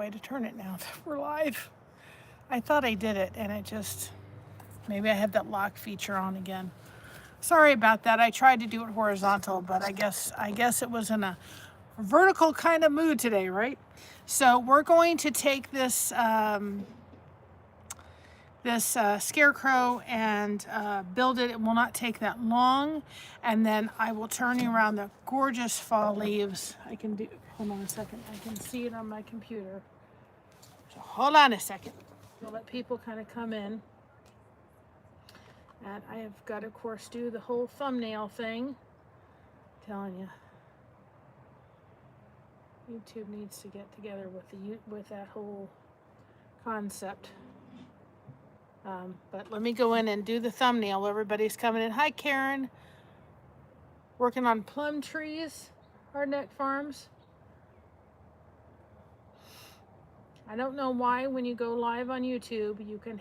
try to turn it now that we're live. I thought I did it and it just, maybe I have that lock feature on again. Sorry about that. I tried to do it horizontal, but I guess it was in a vertical kind of mood today, right? So we're going to take this scarecrow and build it. It will not take that long, and then I will turn you around the gorgeous fall leaves. I can do, hold on a second, I can see it on my computer. So hold on a second. We'll let people kind of come in. And I have got to, of course, do the whole thumbnail thing. I'm telling you, YouTube needs to get together with that whole concept. But let me go in and do the thumbnail. Everybody's coming in. Hi, Karen. Working on plum trees, Hardneck Farms. I don't know why when you go live on YouTube, you can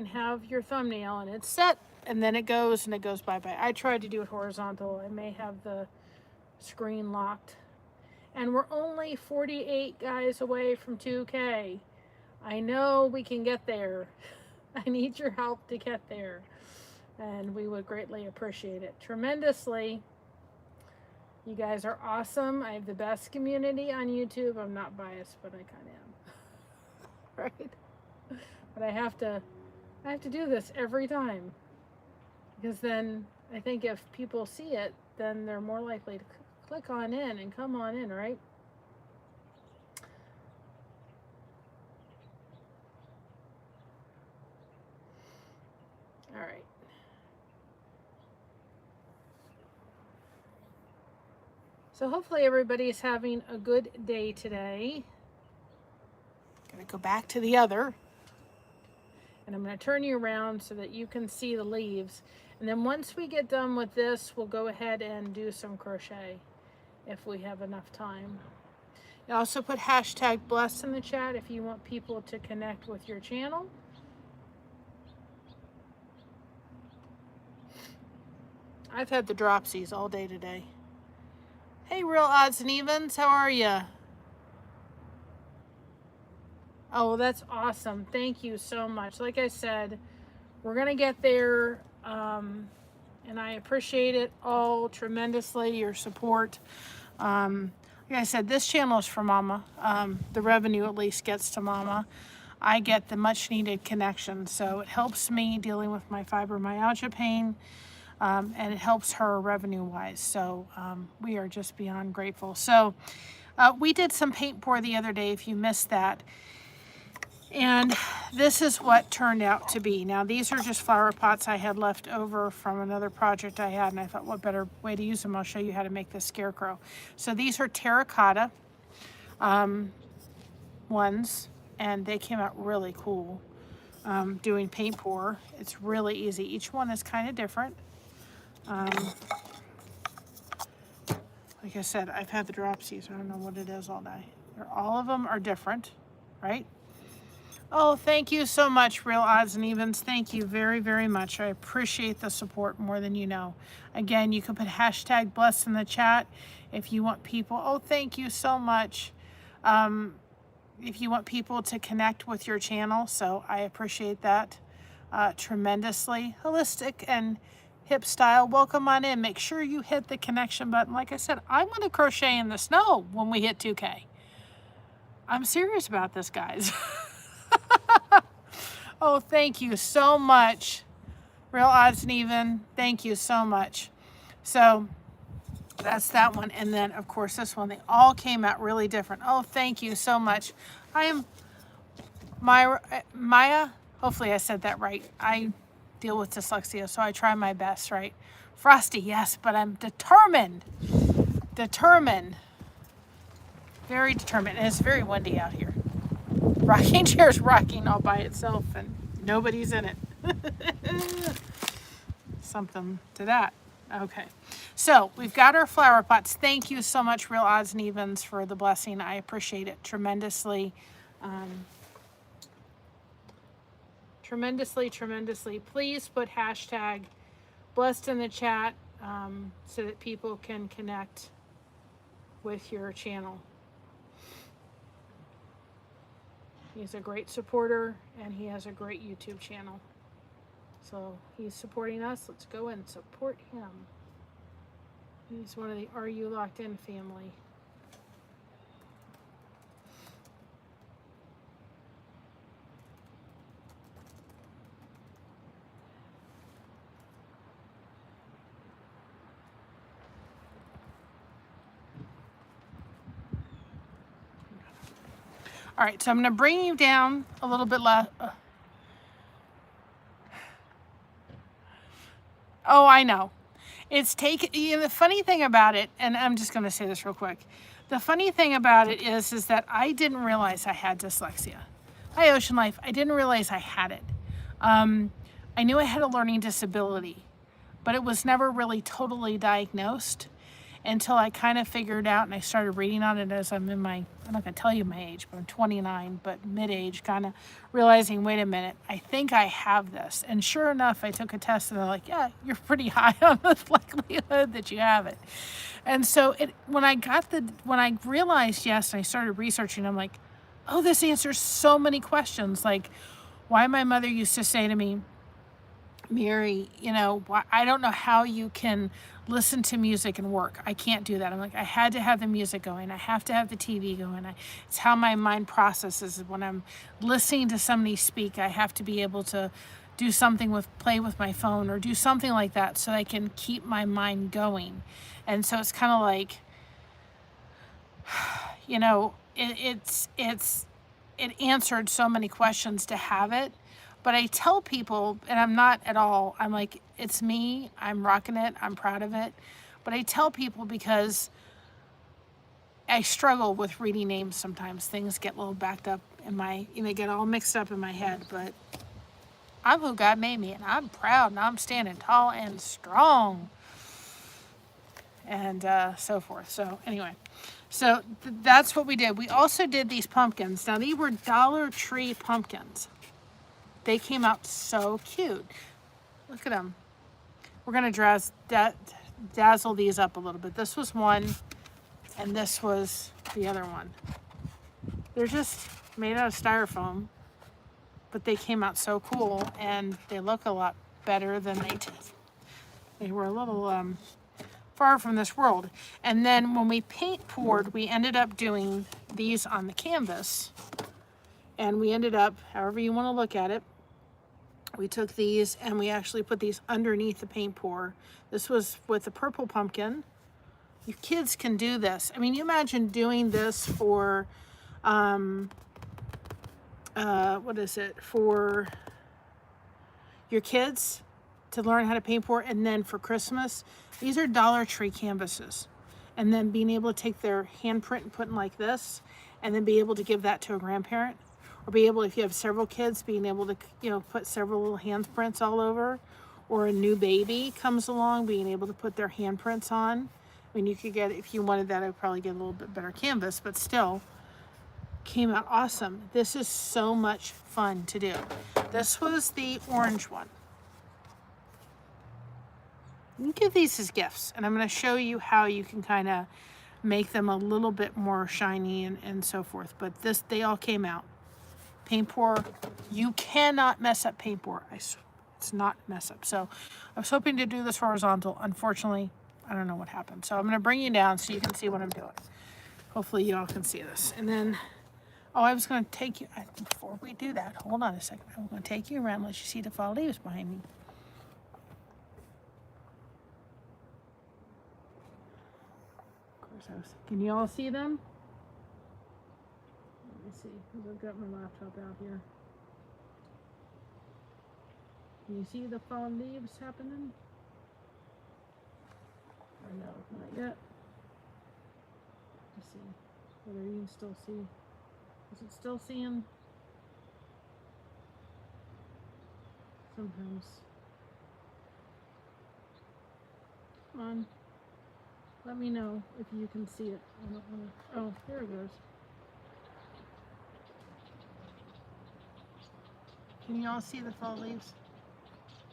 have your thumbnail and it's set, and then it goes bye-bye. I tried to do it horizontal. I may have the screen locked. And we're only 48 guys away from 2K. I know we can get there. I need your help to get there. And we would greatly appreciate it tremendously. You guys are awesome. I have the best community on YouTube. I'm not biased, but I kind of am. Right? But I have to do this every time. Because then I think if people see it, then they're more likely to click on in and come on in, right? All right. So hopefully everybody's having a good day today. Gonna go back to the other. And I'm gonna turn you around so that you can see the leaves. And then once we get done with this, we'll go ahead and do some crochet if we have enough time. You also put hashtag blessed in the chat if you want people to connect with your channel. I've had the dropsies all day today. Hey, Real Odds and Evens, how are you? Oh, that's awesome. Thank you so much. Like I said, we're going to get there, and I appreciate it all tremendously, your support. Like I said, this channel is for Mama. The revenue at least gets to Mama. I get the much needed connection, so it helps me dealing with my fibromyalgia pain. And it helps her revenue-wise. So we are just beyond grateful. So we did some paint pour the other day, if you missed that. And this is what turned out to be. Now, these are just flower pots I had left over from another project I had, and I thought, what better way to use them? I'll show you how to make this scarecrow. So these are terracotta ones, and they came out really cool doing paint pour. It's really easy. Each one is kind of different. Like I said, I've had the dropsies. I don't know what it is all day. All of them are different, right? Oh, thank you so much, Real Odds and Evens. Thank you very, very much. I appreciate the support more than you know. Again, you can put hashtag blessed in the chat if you want people. Oh, thank you so much. If you want people to connect with your channel, so I appreciate that tremendously. Holistic and hip style, welcome on in. Make sure you hit the connection button. Like I said, I'm going to crochet in the snow when we hit 2K. I'm serious about this, guys. Oh, thank you so much, Real Odds and Even. Thank you so much. So that's that one. And then, of course, this one. They all came out really different. Oh, thank you so much. I am Maya. Hopefully I said that right. I deal with dyslexia, so I try my best, right? Frosty, yes, but I'm determined. Very determined. And it's very windy out here. Rocking chair's rocking all by itself and nobody's in it. Something to that. Okay. So we've got our flower pots. Thank you so much, Real Odds and Evens, for the blessing. I appreciate it tremendously. Tremendously. Please put hashtag blessed in the chat so that people can connect with your channel. He's a great supporter, and he has a great YouTube channel. So he's supporting us. Let's go and support him. He's one of the Are You Locked In family. All right, so I'm going to bring you down a little bit less. Oh, I know. It's the funny thing about it, and I'm just going to say this real quick. The funny thing about it is that I didn't realize I had dyslexia. Hi, Ocean Life. I didn't realize I had it. I knew I had a learning disability, but it was never really totally diagnosed until I kind of figured out, and I started reading on it as I'm not going to tell you my age, but I'm 29, but mid-age, kind of realizing, wait a minute, I think I have this. And sure enough, I took a test and they're like, yeah, you're pretty high on the likelihood that you have it. And so when I realized yes, and I started researching, I'm like, oh, this answers so many questions. Like why my mother used to say to me, Mary, I don't know how you can listen to music and work. I can't do that. I'm like, I had to have the music going. I have to have the TV going. It's how my mind processes. When I'm listening to somebody speak, I have to be able to do something play with my phone or do something like that so I can keep my mind going. And so it's kind of like, it answered so many questions to have it. But I tell people, and I'm not at all, I'm like, it's me, I'm rocking it, I'm proud of it. But I tell people because I struggle with reading names sometimes. Things get a little backed up they get all mixed up in my head. But I'm who God made me, and I'm proud, and I'm standing tall and strong. And so forth. So anyway, so that's what we did. We also did these pumpkins. Now, these were Dollar Tree pumpkins. They came out so cute. Look at them. We're going to dazzle these up a little bit. This was one, and this was the other one. They're just made out of styrofoam, but they came out so cool, and they look a lot better than they did. They were a little far from this world. And then when we paint poured, we ended up doing these on the canvas, and we ended up, however you want to look at it, we took these and we actually put these underneath the paint pour. This was with the purple pumpkin. You kids can do this. I mean, you imagine doing this for, for your kids to learn how to paint pour, and then for Christmas. These are Dollar Tree canvases. And then being able to take their handprint and put in like this, and then be able to give that to a grandparent. Or be able, if you have several kids, being able to, put several little handprints all over. Or a new baby comes along, being able to put their handprints on. I mean, you could get, if you wanted that, I'd probably get a little bit better canvas, but still, came out awesome. This is so much fun to do. This was the orange one. You can give these as gifts, and I'm going to show you how you can kind of make them a little bit more shiny and so forth. But they all came out. Paint pour, you cannot mess up paint pour. It's not mess up. So I was hoping to do this horizontal. Unfortunately, I don't know what happened. So I'm going to bring you down so you can see what I'm doing. Hopefully you all can see this. And then, I was going to take you, before we do that, hold on a second. I'm going to take you around, let you see the fall leaves behind me. Of course, can you all see them? Let me see, because I've got my laptop out here. Can you see the fall leaves happening? Or no, not yet. Let's see whether you can still see. Is it still seeing? Sometimes. Come on. Let me know if you can see it. I don't want to. Oh, there it goes. Can you all see the fall leaves?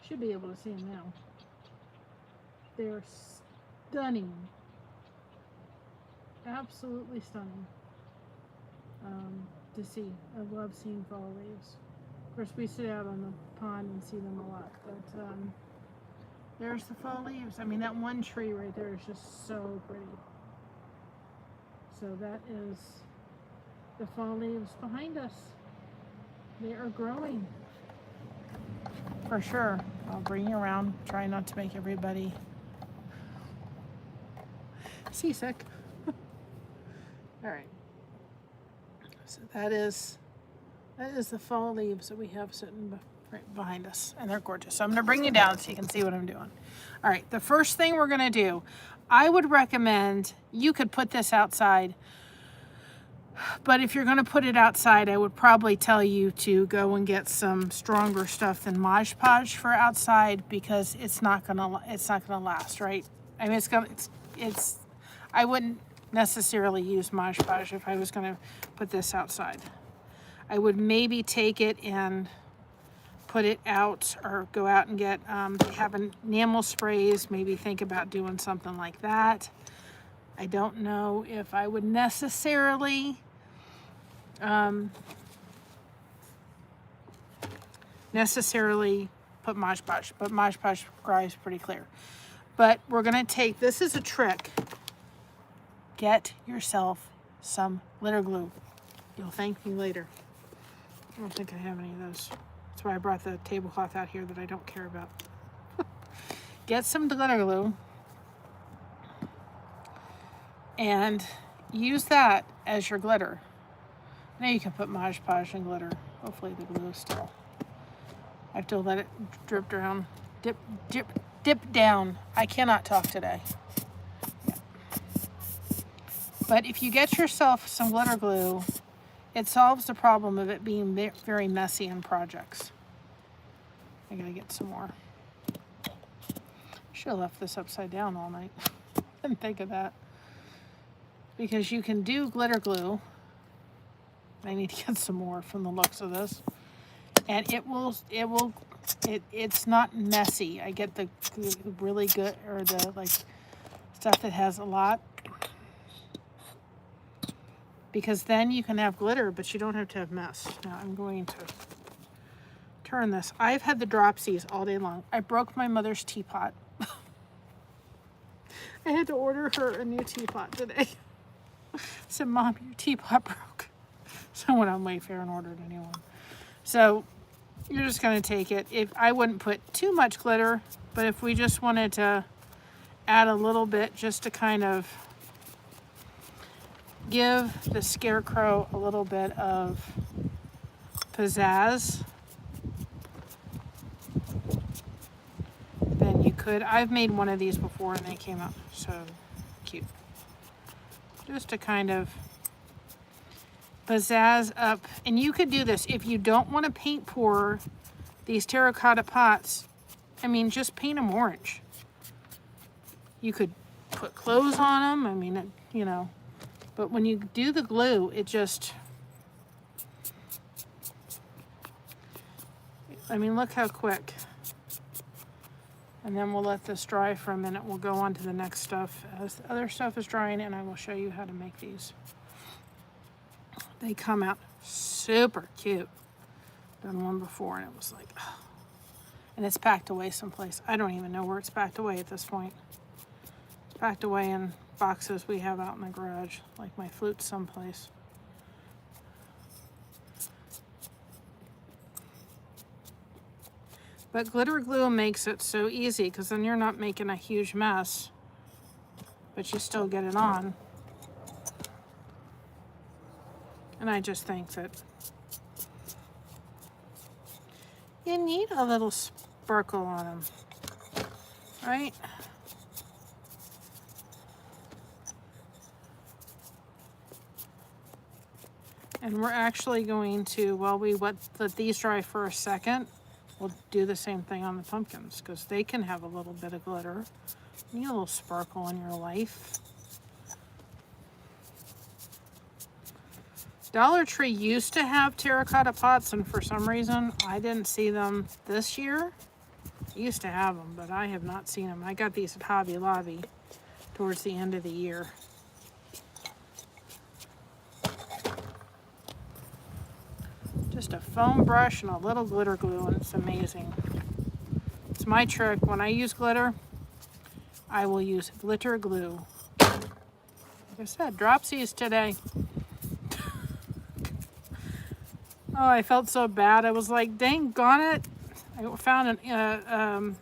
Should be able to see them now. They're stunning. Absolutely stunning. to see. I love seeing fall leaves. Of course, we sit out on the pond and see them a lot, but there's the fall leaves. I mean, that one tree right there is just so pretty. So that is the fall leaves behind us. They are growing. For sure. I'll bring you around. Try not to make everybody seasick. All right. So that is the fall leaves that we have sitting right behind us, and they're gorgeous. So I'm going to bring you down so you can see what I'm doing. All right, the first thing we're going to do, I would recommend you could put this outside, but if you're going to put it outside, I would probably tell you to go and get some stronger stuff than Mod Podge for outside, because it's not going to last, right? I mean, I wouldn't necessarily use Mod Podge if I was going to put this outside. I would maybe take it and put it out, or go out and get, they have enamel sprays, maybe think about doing something like that. I don't know if I would necessarily put Mod Podge, but Mod Podge dries pretty clear. But we're gonna take, this is a trick. Get yourself some glitter glue. You'll thank me later. I don't think I have any of those. That's why I brought the tablecloth out here that I don't care about. Get some glitter glue and use that as your glitter. Now you can put Mod Podge and glitter. Hopefully the glue is still. I have to let it drip down. Dip down. I cannot talk today. Yeah. But if you get yourself some glitter glue, it solves the problem of it being very messy in projects. I gotta get some more. Should have left this upside down all night. Didn't think of that. Because you can do glitter glue. I need to get some more from the looks of this. And it's not messy. I get the really good, or the like stuff that has a lot. Because then you can have glitter, but you don't have to have mess. Now I'm going to turn this. I've had the dropsies all day long. I broke my mother's teapot. I had to order her a new teapot today. I said, Mom, your teapot broke. So I went on Wayfair and ordered a new one. So you're just gonna take it. If I wouldn't put too much glitter, but if we just wanted to add a little bit just to kind of give the Scarecrow a little bit of pizzazz, then you could. I've made one of these before and they came out so cute. Just to kind of pizzazz up. And you could do this if you don't want to paint pour these terracotta pots. I mean, just paint them orange. You could put clothes on them. I mean, you know. But when you do the glue, it just, I mean, look how quick. And then we'll let this dry for a minute. We'll go on to the next stuff as the other stuff is drying, and I will show you how to make these. They come out super cute. Done one before, and it was like, oh. And it's packed away someplace. I don't even know where it's packed away at this point. It's packed away in boxes we have out in the garage, like my flute someplace. But glitter glue makes it so easy, because then you're not making a huge mess, but you still get it on. And I just think that you need a little sparkle on them, right? And we're actually going to, while we let these dry for a second, we'll do the same thing on the pumpkins, because they can have a little bit of glitter. You need a little sparkle in your life. Dollar Tree used to have terracotta pots, and for some reason I didn't see them this year. I used to have them, but I have not seen them. I got these at Hobby Lobby towards the end of the year. just a foam brush and a little glitter glue, and it's amazing. It's my trick. When I use glitter, I will use glitter glue. Like I said, dropsies today. Oh, I felt so bad. I was like, dang gone it. I found an,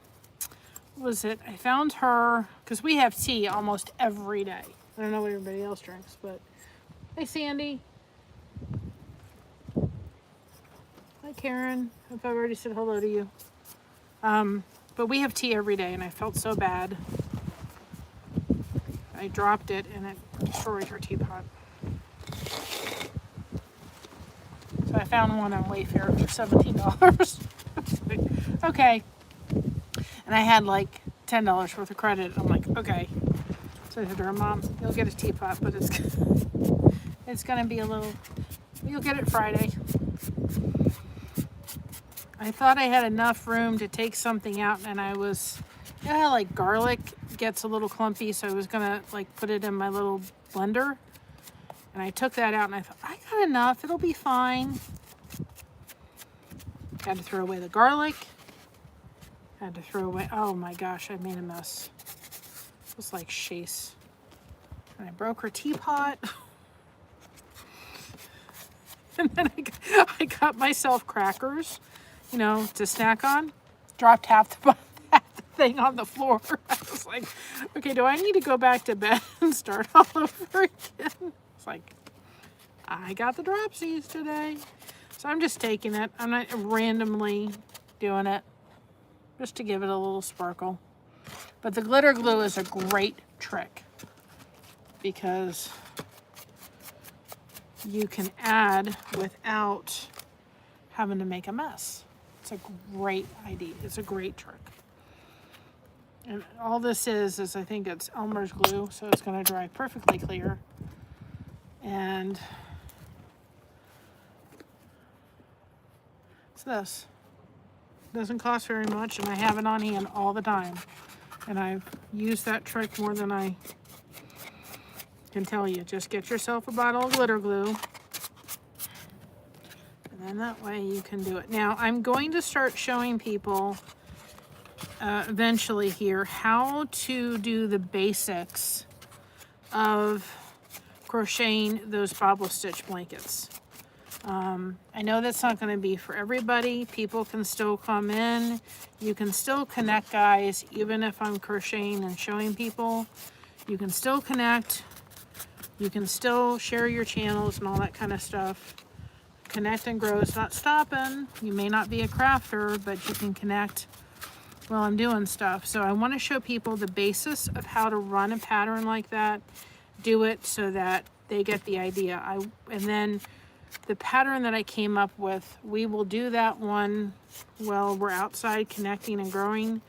what was it? I found her, because we have tea almost every day. I don't know what everybody else drinks, but hey, Sandy. Hi, Karen. Hope I've already said hello to you. But we have tea every day, and I felt so bad. I dropped it, and it destroyed her teapot. So I found one on Wayfair for $17. Okay. And I had like $10 worth of credit. I'm like, okay. So I said to her, Mom, you'll get a teapot, but it's gonna be a little, you'll get it Friday. I thought I had enough room to take something out, and I was, you know how like garlic gets a little clumpy, so I was gonna like put it in my little blender. And I took that out and I thought, I got enough, it'll be fine. Had to throw away the garlic. Had to throw away, oh my gosh, I made a mess. It was like Chase. And I broke her teapot. And then I got myself crackers, you know, to snack on. Dropped half the thing on the floor. I was like, okay, do I need to go back to bed and start all over again? It's like, I got the dropsies today. So I'm just taking it. I'm not randomly doing it, just to give it a little sparkle. But the glitter glue is a great trick because you can add without having to make a mess. It's a great idea. It's a great trick. And all this is I think it's Elmer's glue, so it's going to dry perfectly clear. And it's this. Doesn't cost very much, and I have it on hand all the time. And I've used that trick more than I can tell you. Just get yourself a bottle of glitter glue. And then that way you can do it. Now, I'm going to start showing people eventually here how to do the basics of crocheting those bobble stitch blankets. I know that's not going to be for everybody. People can still come in. You can still connect, guys, even if I'm crocheting and showing people. You can still connect. You can still share your channels and all that kind of stuff. Connect and grow is not stopping. You may not be a crafter, but you can connect while I'm doing stuff. So I want to show people the basis of how to run a pattern like that. Do it so that they get the idea. And then the pattern that I came up with, we will do that one while we're outside connecting and growing.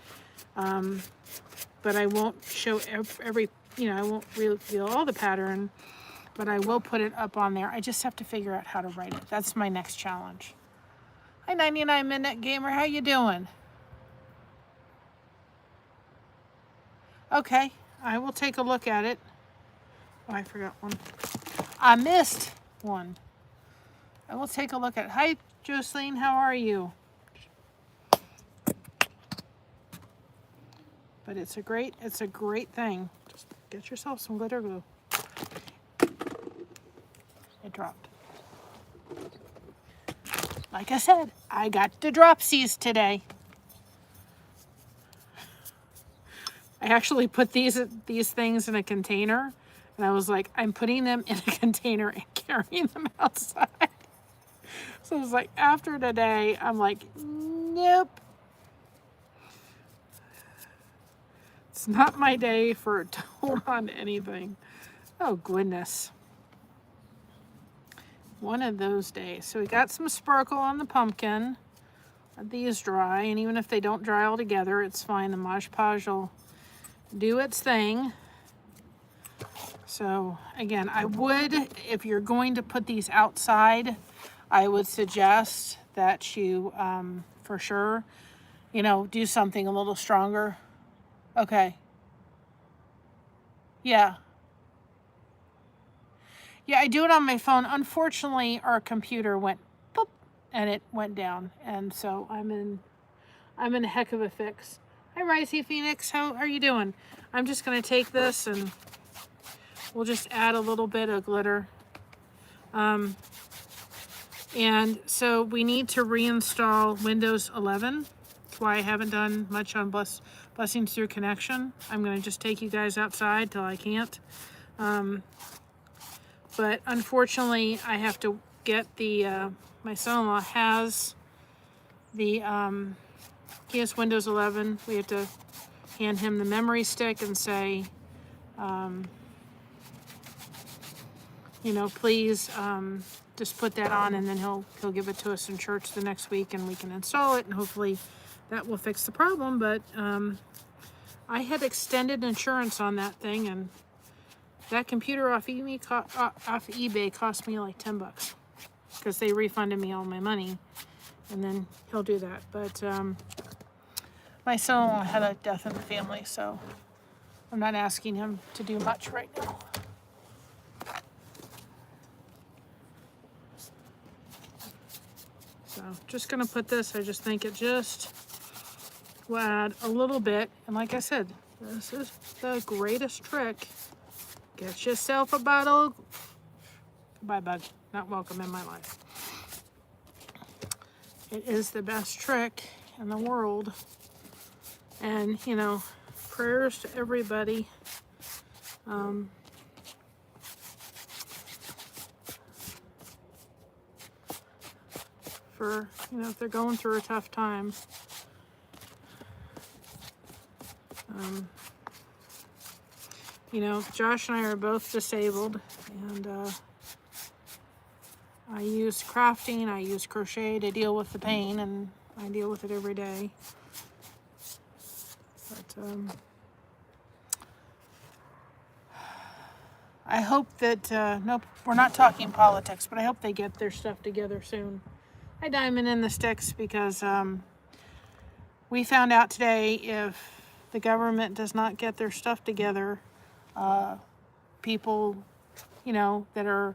But I won't show every, you know, I won't reveal all the pattern, but I will put it up on there. I just have to figure out how to write it. That's my next challenge. Hi, 99 Minute Gamer, how you doing? Okay, I will take a look at it. Oh, I forgot one. I missed one. I will take a look at it. Hi, Jocelyn, how are you? But it's a great thing. Just get yourself some glitter glue. It dropped. Like I said, I got the dropsies today. I actually put these things in a container, and I was like, I'm putting them in a container and carrying them outside. So it was like, after today, I'm like, nope. It's not my day to hold on to anything. Oh, goodness. One of those days. So we got some sparkle on the pumpkin. Let these dry, and even if they don't dry all together, it's fine. The Mod Podge will do its thing. So, again, I would, if you're going to put these outside, I would suggest that you, for sure, you know, do something a little stronger. Okay. Yeah. Yeah, I do it on my phone. Unfortunately, our computer went boop and it went down. And so I'm in a heck of a fix. Hi, Risey Phoenix. How are you doing? I'm just going to take this and we'll just add a little bit of glitter. And so we need to reinstall Windows 11. That's why I haven't done much on Blessings Through Connection. I'm going to just take you guys outside till I can't. But unfortunately, I have to get the, my son-in-law has the, he has Windows 11. We have to hand him the memory stick and say, you know, please just put that on, and then he'll give it to us in church the next week, and we can install it, and hopefully that will fix the problem. But I had extended insurance on that thing, and that computer off eBay cost me like $10 because they refunded me all my money, and then he'll do that. But my son-in-law had a death in the family, so I'm not asking him to do much right now. So just gonna put this, I just think it just will add a little bit. And like I said, this is the greatest trick. Get yourself a bottle. Goodbye, bug. Not welcome in my life. It is the best trick in the world. And, you know, prayers to everybody. For, you know, if they're going through a tough time. You know, Josh and I are both disabled, and I use crafting, I use crochet to deal with the pain, and I deal with it every day. But I hope that, nope, we're not talking politics, but I hope they get their stuff together soon. Hi, Diamond in the Sticks, because we found out today if the government does not get their stuff together, people, you know, that are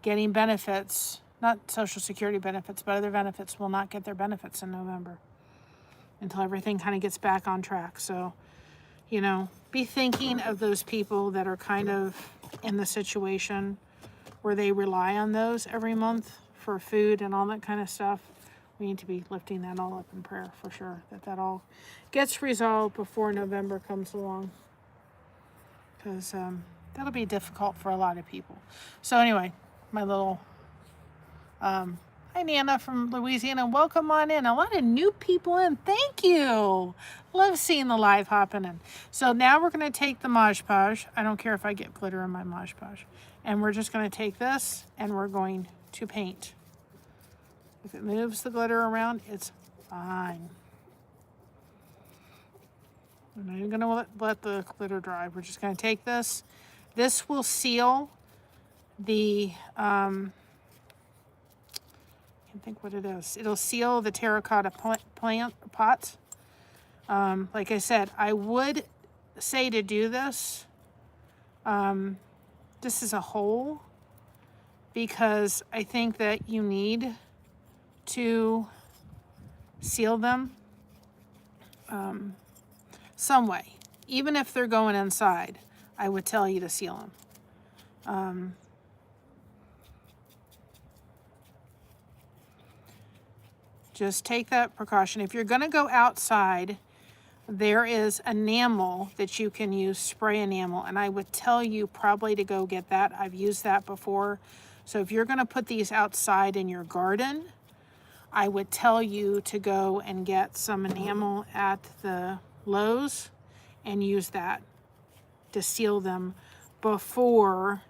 getting benefits, not Social Security benefits, but other benefits, will not get their benefits in November until everything kind of gets back on track. So, you know, be thinking of those people that are kind of in the situation where they rely on those every month for food and all that kind of stuff. We need to be lifting that all up in prayer for sure, that all gets resolved before November comes along, because that'll be difficult for a lot of people. So anyway, my little hi Nana from Louisiana, welcome on in. A lot of new people in, thank you. Love seeing the live hopping in. So now we're going to take the Mod Podge. I don't care if I get glitter in my Mod Podge, and we're just going to take this and we're going to paint. If it moves the glitter around, it's fine. I'm not even going to let the glitter dry. We're just going to take this. This will seal the, I can't think what it is. It'll seal the terracotta plant pot. Like I said, I would say to do this. This is a hole, because I think that you need to seal them some way. Even if they're going inside, I would tell you to seal them. Just take that precaution. If you're going to go outside, there is enamel that you can use, spray enamel, and I would tell you probably to go get that. I've used that before. So if you're going to put these outside in your garden, I would tell you to go and get some enamel at the Lowe's and use that to seal them before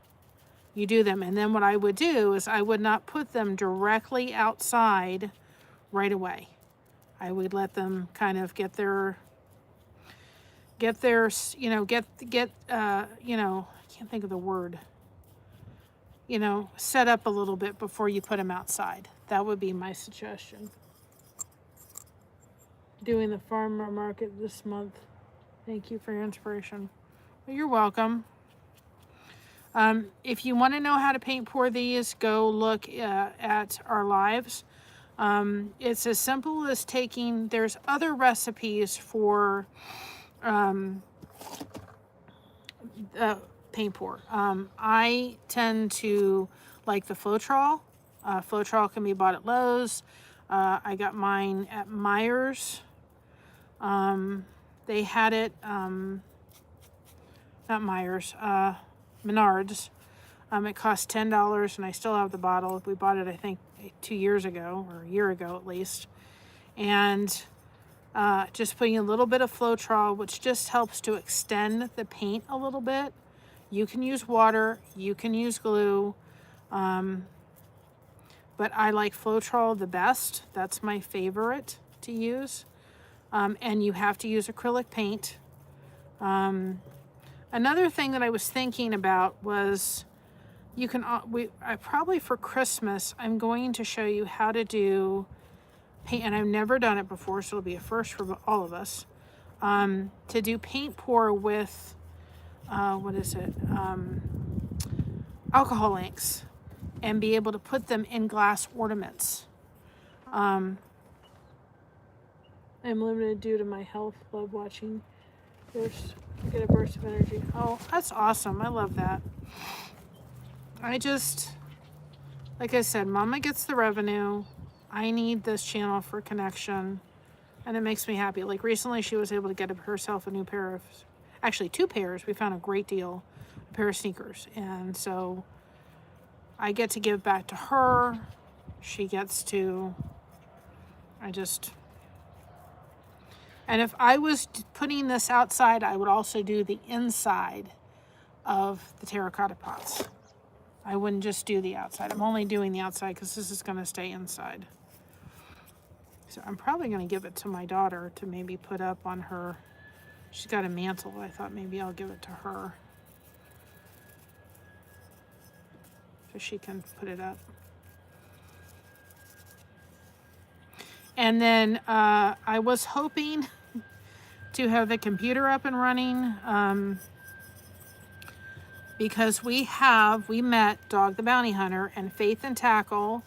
you do them. And then what I would do is I would not put them directly outside right away. I would let them kind of get their you know, you know, I can't think of the word, you know, set up a little bit before you put them outside. That would be my suggestion. Doing the farmer market this month. Thank you for your inspiration. Well, you're welcome. If you want to know how to paint pour these, go look at our lives. It's as simple as taking, there's other recipes for paint pour. I tend to like the Floetrol. Floetrol can be bought at Lowe's. I got mine at Meijer's. They had it, not Meijer's, Menards. It cost $10 and I still have the bottle. We bought it, I think, 2 years ago, or a year ago at least. And just putting a little bit of Floetrol, which just helps to extend the paint a little bit. You can use water, you can use glue, but I like Floetrol the best. That's my favorite to use. And you have to use acrylic paint. Another thing that I was thinking about was you can, I probably for Christmas, I'm going to show you how to do paint, and I've never done it before, so it'll be a first for all of us, to do paint pour with, what is it, alcohol inks, and be able to put them in glass ornaments. I'm limited due to my health. Love watching. Get a burst of energy. Oh, that's awesome. I love that. Like I said, Mama gets the revenue. I need this channel for connection, and it makes me happy. Like recently, she was able to get herself a new pair of, actually 2 pairs. We found a great deal, a pair of sneakers. And so I get to give back to her. She gets to, and if I was putting this outside, I would also do the inside of the terracotta pots. I wouldn't just do the outside. I'm only doing the outside because this is going to stay inside. So I'm probably going to give it to my daughter to maybe put up on her. She's got a mantle. I thought maybe I'll give it to her so she can put it up. And then I was hoping to have the computer up and running because we met Dog the Bounty Hunter, and Faith and Tackle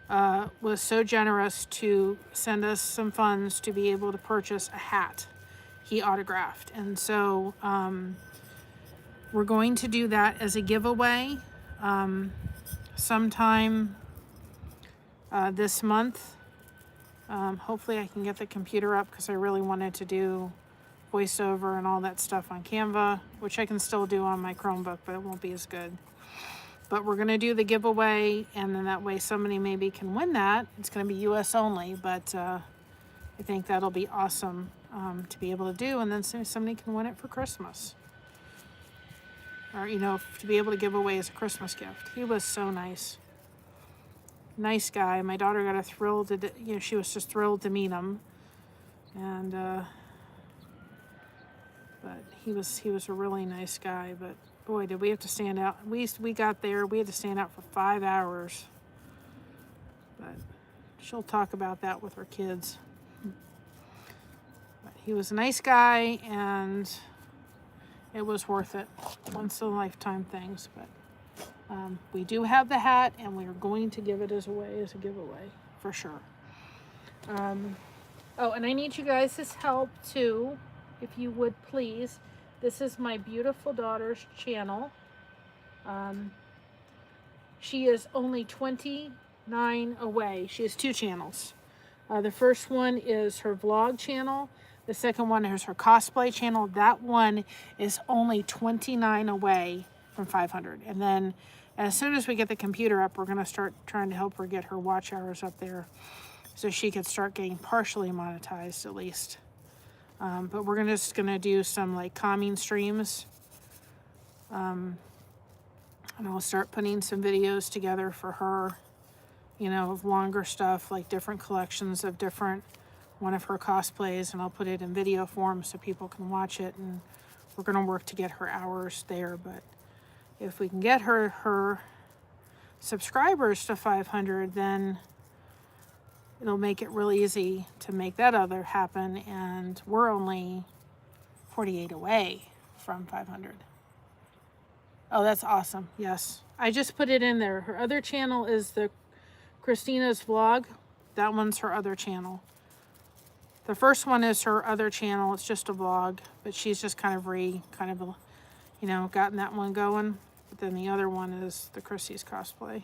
was so generous to send us some funds to be able to purchase a hat he autographed. And so we're going to do that as a giveaway sometime this month. Hopefully I can get the computer up because I really wanted to do voiceover and all that stuff on Canva, which I can still do on my Chromebook, but it won't be as good. But we're going to do the giveaway, and then that way somebody maybe can win that. It's going to be US only, but I think that'll be awesome to be able to do, and then somebody can win it for Christmas. Or, to be able to give away as a Christmas gift. He was so nice. Nice guy. My daughter got she was just thrilled to meet him. And, but he was a really nice guy. But boy, did we have to stand out. We got there, we had to stand out for 5 hours. But she'll talk about that with her kids. But he was a nice guy, and it was worth it. Once in a lifetime things. But we do have the hat, and we are going to give it as a giveaway for sure. Oh, and I need you guys' help too, if you would please. This is my beautiful daughter's channel. She is only 29 away. She has 2 channels. The first one is her vlog channel. The second one is her cosplay channel. That one is only 29 away from 500. And then as soon as we get the computer up, we're going to start trying to help her get her watch hours up there so she could start getting partially monetized at least. But we're just going to do some like calming streams. And I'll start putting some videos together for her, of longer stuff, like different collections of one of her cosplays, and I'll put it in video form so people can watch it, and we're going to work to get her hours there. But if we can get her subscribers to 500, then it'll make it real easy to make that other happen, and we're only 48 away from 500. Oh, that's awesome. Yes, I just put it in there. Her other channel is the Christina's Vlog. That one's her other channel. The first one is her other channel. It's just a vlog, but she's just kind of gotten that one going. But then the other one is the Chrissy's cosplay.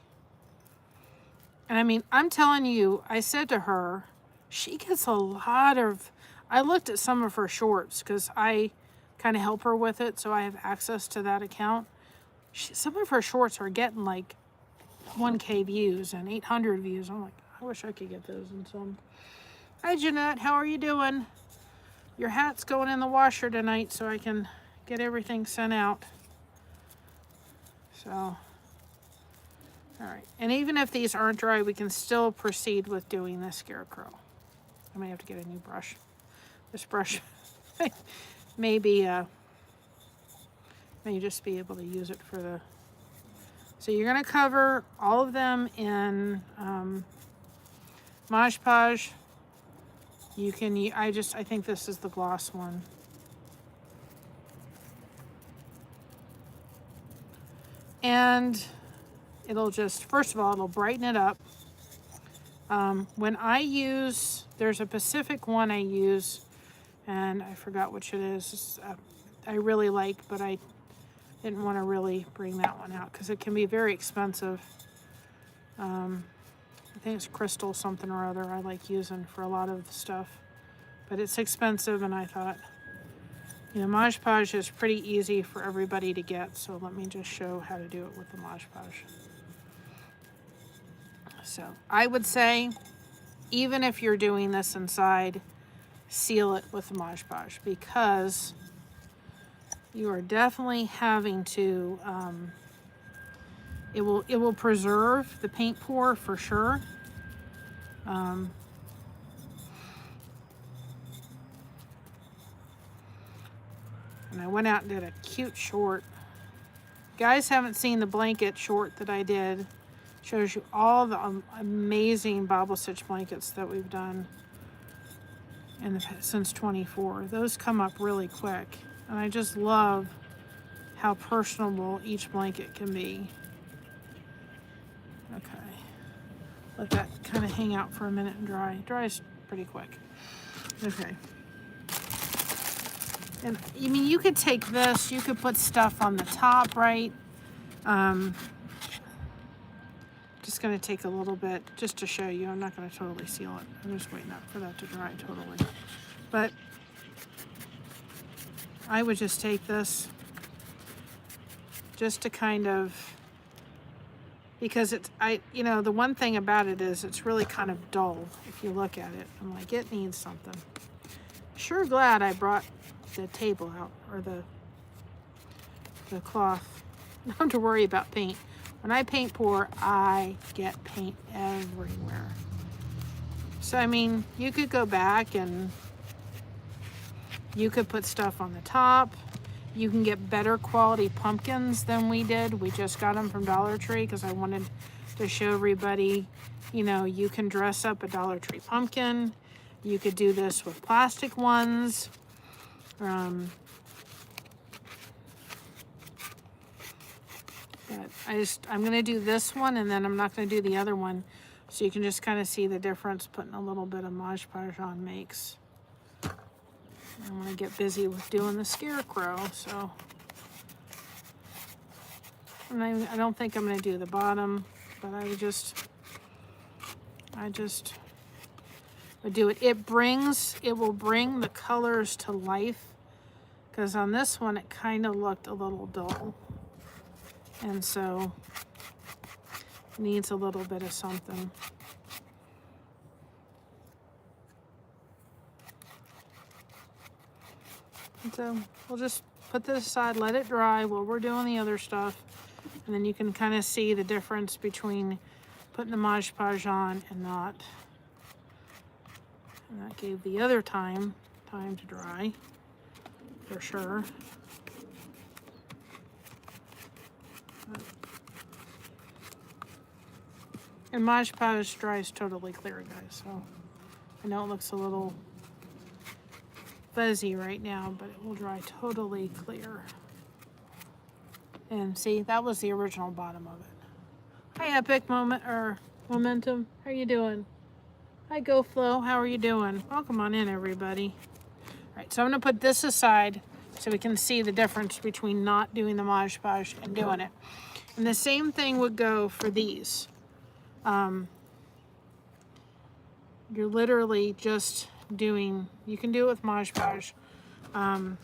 And I mean, I'm telling you, I said to her, she gets a lot of, I looked at some of her shorts because I kind of help her with it, so I have access to that account. Some of her shorts are getting like 1K views and 800 views. I'm like, I wish I could get those in some. Hi, Jeanette. How are you doing? Your hat's going in the washer tonight so I can get everything sent out. So, all right. And even if these aren't dry, we can still proceed with doing the Scarecrow. I may have to get a new brush. This brush may just be able to use it for the... So you're going to cover all of them in Mod Podge. You can, I think this is the gloss one. And it'll just, first of all, it'll brighten it up. When I use, there's a Pacific one I use, and I forgot which it is. I really like, but I didn't want to really bring that one out because it can be very expensive. I think it's crystal something or other I like using for a lot of the stuff. But it's expensive, and I thought, Mod Podge is pretty easy for everybody to get, so let me just show how to do it with the Mod Podge. So I would say, even if you're doing this inside, seal it with the Mod Podge, because you are definitely having to, it will preserve the paint pour for sure. And I went out and did a cute short. Guys haven't seen the blanket short that I did. Shows you all the amazing bobble stitch blankets that we've done since 24. Those come up really quick. And I just love how personable each blanket can be. Okay. Let that kind of hang out for a minute and dry. It dries pretty quick. Okay. And I mean, you could take this, you could put stuff on the top, right? Just going to take a little bit just to show you. I'm not going to totally seal it. I'm just waiting for that to dry totally. But I would just take this just to kind of, because it's, the one thing about it is it's really kind of dull if you look at it. I'm like, it needs something. Sure glad I brought the table out, or the cloth. I don't have to worry about paint. When I paint pour, I get paint everywhere. So, I mean, you could go back and you could put stuff on the top. You can get better quality pumpkins than we did. We just got them from Dollar Tree because I wanted to show everybody, you can dress up a Dollar Tree pumpkin. You could do this with plastic ones. But I'm going to do this one, and then I'm not going to do the other one. So you can just kind of see the difference putting a little bit of Mod Podge on makes. I'm going to get busy with doing the Scarecrow, so. And I don't think I'm going to do the bottom, but I would do it. It will bring the colors to life, because on this one it kind of looked a little dull. And so it needs a little bit of something. And so we'll just put this aside, let it dry while we're doing the other stuff. And then you can kind of see the difference between putting the Mod Podge on and not. And that gave the other time to dry, for sure. And Mod Podge dries totally clear, guys. So I know it looks a little fuzzy right now, but it will dry totally clear. And see, that was the original bottom of it. Hi, Epic Momentum. How are you doing? Hi, GoFlow. How are you doing? Welcome on in, everybody. All right, so I'm going to put this aside so we can see the difference between not doing the Mod Podge and doing it. And the same thing would go for these. You're literally just doing, you can do it with Mod Podge. I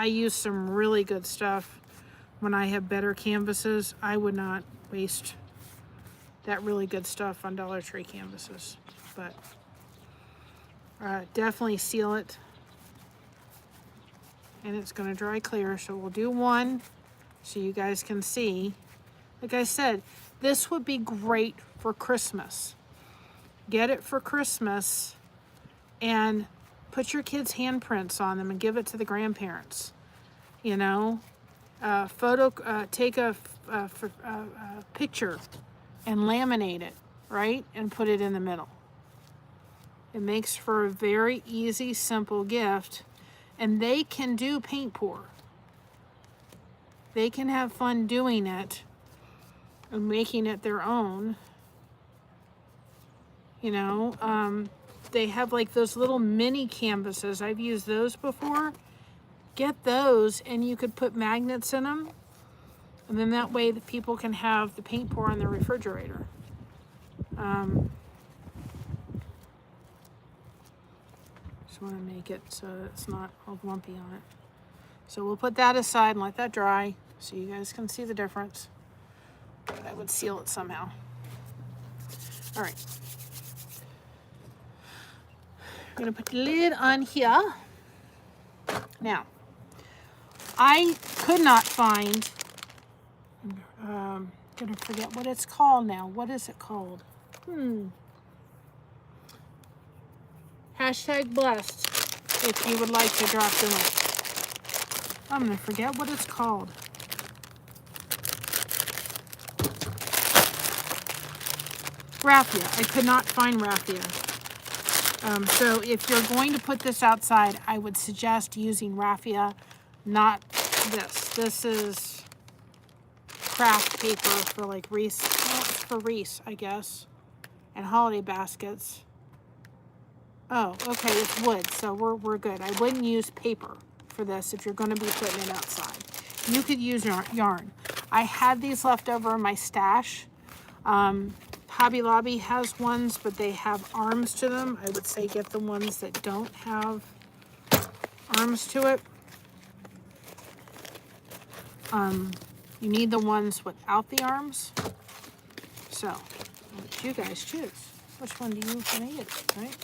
use some really good stuff when I have better canvases. I would not waste that really good stuff on Dollar Tree canvases, but definitely seal it. And it's going to dry clear, so we'll do one so you guys can see. Like I said, this would be great for Christmas. Get it for Christmas and put your kids' handprints on them and give it to the grandparents. You know, take a picture and laminate it, right? And put it in the middle. It makes for a very easy, simple gift. And they can do paint pour. They can have fun doing it and making it their own. You know, they have like those little mini canvases. I've used those before. Get those and you could put magnets in them. And then that way the people can have the paint pour on their refrigerator. Just want to make it so it's not all lumpy on it. So we'll put that aside and let that dry so you guys can see the difference. But I would seal it somehow. All right. I'm going to put the lid on here. Now, I could not find, I'm going to forget what it's called now. What is it called? Hashtag blessed if you would like to drop the link. I'm going to forget what it's called. Raffia. I could not find raffia. So if you're going to put this outside, I would suggest using raffia, not this. This is craft paper for like wreaths. Well, it's for wreaths, I guess, and holiday baskets. Oh, okay, it's wood, so we're good. I wouldn't use paper for this if you're going to be putting it outside. You could use yarn. I had these left over in my stash. Hobby Lobby has ones, but they have arms to them. I would say get the ones that don't have arms to it. You need the ones without the arms. So, I'll let you guys choose. Which one do you need, right?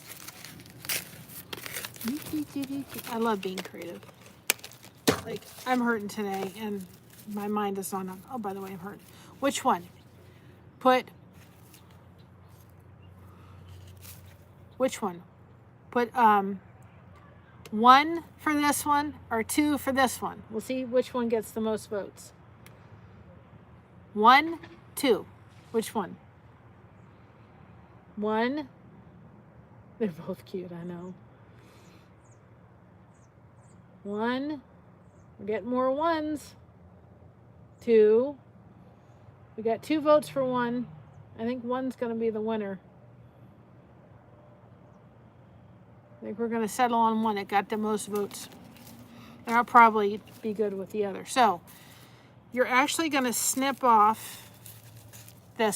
I love being creative. Like, I'm hurting today, and my mind is not on. Oh, by the way, I'm hurting. Which one? Which one? Put 1 for this one or 2 for this one. We'll see which one gets the most votes. 1, 2. Which one? 1. They're both cute, I know. 1. We're getting more 1s. 2. We got 2 votes for 1. I think 1's going to be the winner. I think we're going to settle on 1 that got the most votes. And I'll probably be good with the other. So, you're actually going to snip off